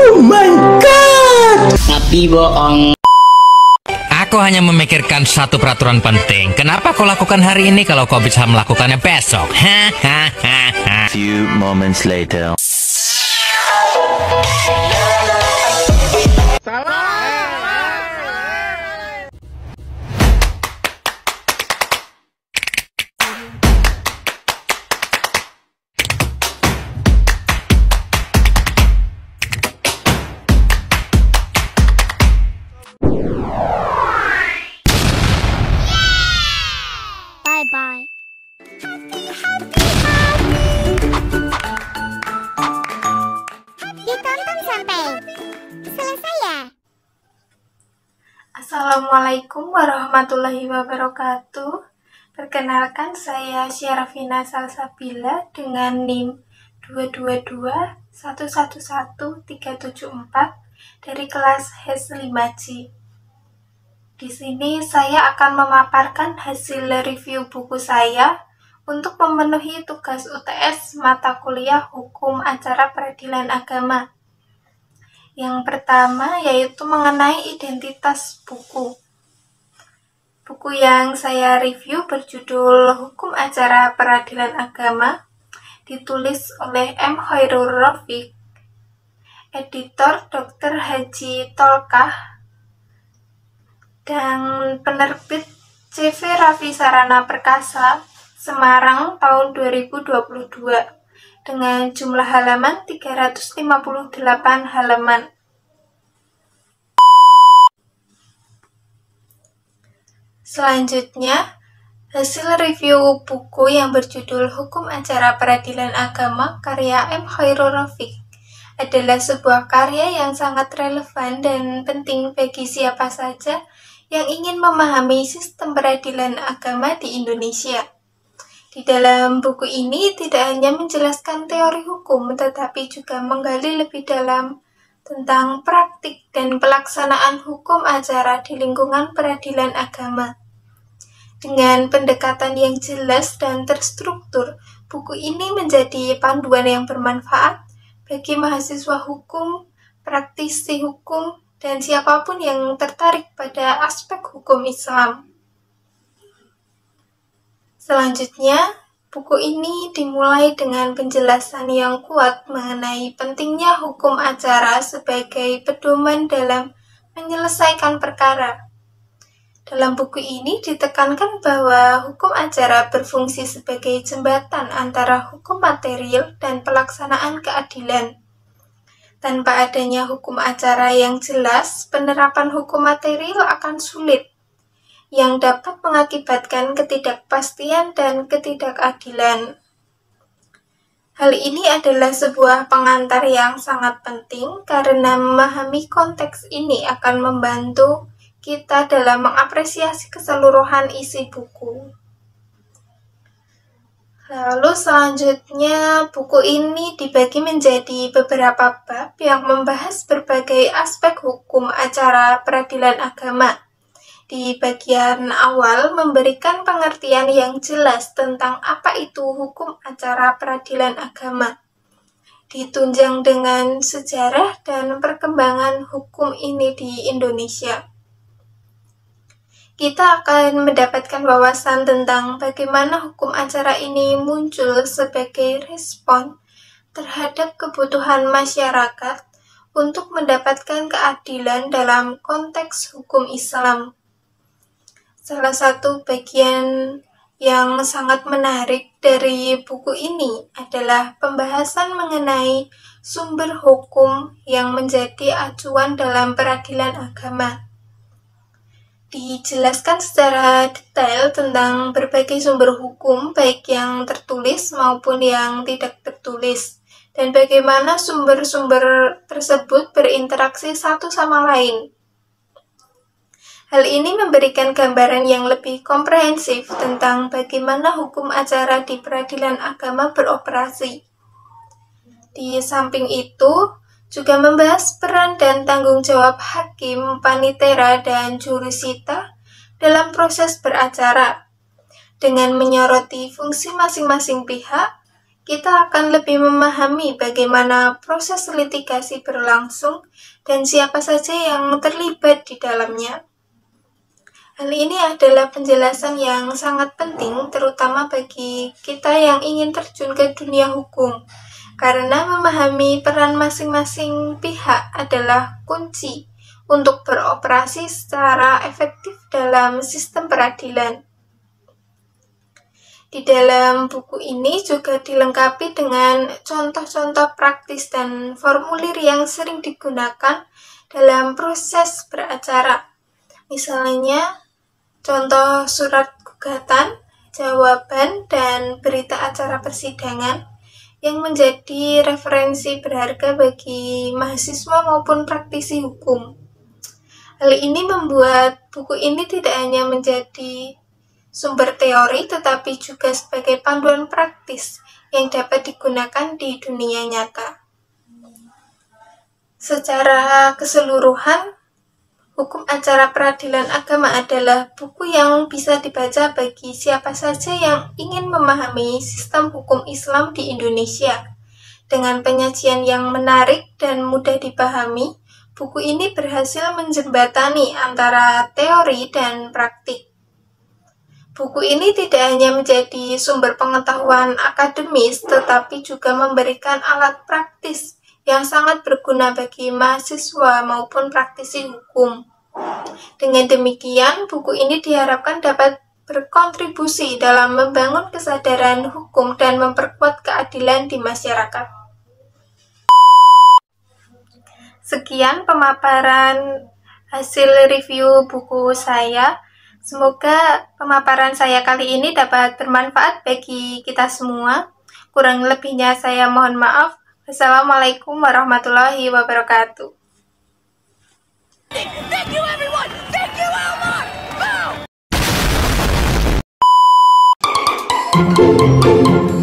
Oh my god. Tapi bohong. Aku hanya memikirkan satu peraturan penting. Kenapa kau lakukan hari ini kalau kau bisa melakukannya besok? Few moments later. Bye-bye. Ditonton sampai selesai ya. Assalamualaikum warahmatullahi wabarakatuh. Perkenalkan, saya Syarafina Salsabila dengan NIM 222111374 dari kelas HES 5C. Di sini saya akan memaparkan hasil review buku saya untuk memenuhi tugas UTS mata kuliah Hukum Acara Peradilan Agama. Yang pertama yaitu mengenai identitas buku. Buku yang saya review berjudul Hukum Acara Peradilan Agama, ditulis oleh M. Khairul Rafiq, editor Dr. Haji Tolkah, dan penerbit CV Raffi Sarana Perkasa, Semarang tahun 2022 dengan jumlah halaman 358 halaman. Selanjutnya, hasil review buku yang berjudul Hukum Acara Peradilan Agama karya M. Khairul Rafiq adalah sebuah karya yang sangat relevan dan penting bagi siapa saja yang ingin memahami sistem peradilan agama di Indonesia. Di dalam buku ini tidak hanya menjelaskan teori hukum, tetapi juga menggali lebih dalam tentang praktik dan pelaksanaan hukum acara di lingkungan peradilan agama. Dengan pendekatan yang jelas dan terstruktur, buku ini menjadi panduan yang bermanfaat bagi mahasiswa hukum, praktisi hukum, dan siapapun yang tertarik pada aspek hukum Islam. Selanjutnya, buku ini dimulai dengan penjelasan yang kuat mengenai pentingnya hukum acara sebagai pedoman dalam menyelesaikan perkara. Dalam buku ini ditekankan bahwa hukum acara berfungsi sebagai jembatan antara hukum material dan pelaksanaan keadilan. Tanpa adanya hukum acara yang jelas, penerapan hukum material akan sulit, yang dapat mengakibatkan ketidakpastian dan ketidakadilan. Hal ini adalah sebuah pengantar yang sangat penting karena memahami konteks ini akan membantu kita dalam mengapresiasi keseluruhan isi buku. Lalu selanjutnya, buku ini dibagi menjadi beberapa bab yang membahas berbagai aspek hukum acara peradilan agama. Di bagian awal memberikan pengertian yang jelas tentang apa itu hukum acara peradilan agama. Ditunjang dengan sejarah dan perkembangan hukum ini di Indonesia. Kita akan mendapatkan wawasan tentang bagaimana hukum acara ini muncul sebagai respon terhadap kebutuhan masyarakat untuk mendapatkan keadilan dalam konteks hukum Islam. Salah satu bagian yang sangat menarik dari buku ini adalah pembahasan mengenai sumber hukum yang menjadi acuan dalam peradilan agama. Dijelaskan secara detail tentang berbagai sumber hukum, baik yang tertulis maupun yang tidak tertulis, dan bagaimana sumber-sumber tersebut berinteraksi satu sama lain. Hal ini memberikan gambaran yang lebih komprehensif tentang bagaimana hukum acara di peradilan agama beroperasi. Di samping itu, juga membahas peran dan tanggung jawab hakim, panitera, dan jurusita dalam proses beracara, dengan menyoroti fungsi masing-masing pihak kita akan lebih memahami bagaimana proses litigasi berlangsung dan siapa saja yang terlibat di dalamnya. Hal ini adalah penjelasan yang sangat penting, terutama bagi kita yang ingin terjun ke dunia hukum, karena memahami peran masing-masing pihak adalah kunci untuk beroperasi secara efektif dalam sistem peradilan. Di dalam buku ini juga dilengkapi dengan contoh-contoh praktis dan formulir yang sering digunakan dalam proses beracara. Misalnya, contoh surat gugatan, jawaban, dan berita acara persidangan yang menjadi referensi berharga bagi mahasiswa maupun praktisi hukum. Hal ini membuat buku ini tidak hanya menjadi sumber teori, tetapi juga sebagai panduan praktis yang dapat digunakan di dunia nyata. Secara keseluruhan, Hukum Acara Peradilan Agama adalah buku yang bisa dibaca bagi siapa saja yang ingin memahami sistem hukum Islam di Indonesia. Dengan penyajian yang menarik dan mudah dipahami, buku ini berhasil menjembatani antara teori dan praktik. Buku ini tidak hanya menjadi sumber pengetahuan akademis, tetapi juga memberikan alat praktis yang sangat berguna bagi mahasiswa maupun praktisi hukum. Dengan demikian, buku ini diharapkan dapat berkontribusi dalam membangun kesadaran hukum dan memperkuat keadilan di masyarakat. Sekian pemaparan hasil review buku saya. Semoga pemaparan saya kali ini dapat bermanfaat bagi kita semua. Kurang lebihnya saya mohon maaf. Wassalamualaikum warahmatullahi wabarakatuh. Thank you, everyone! Thank you, Elmar! Boom!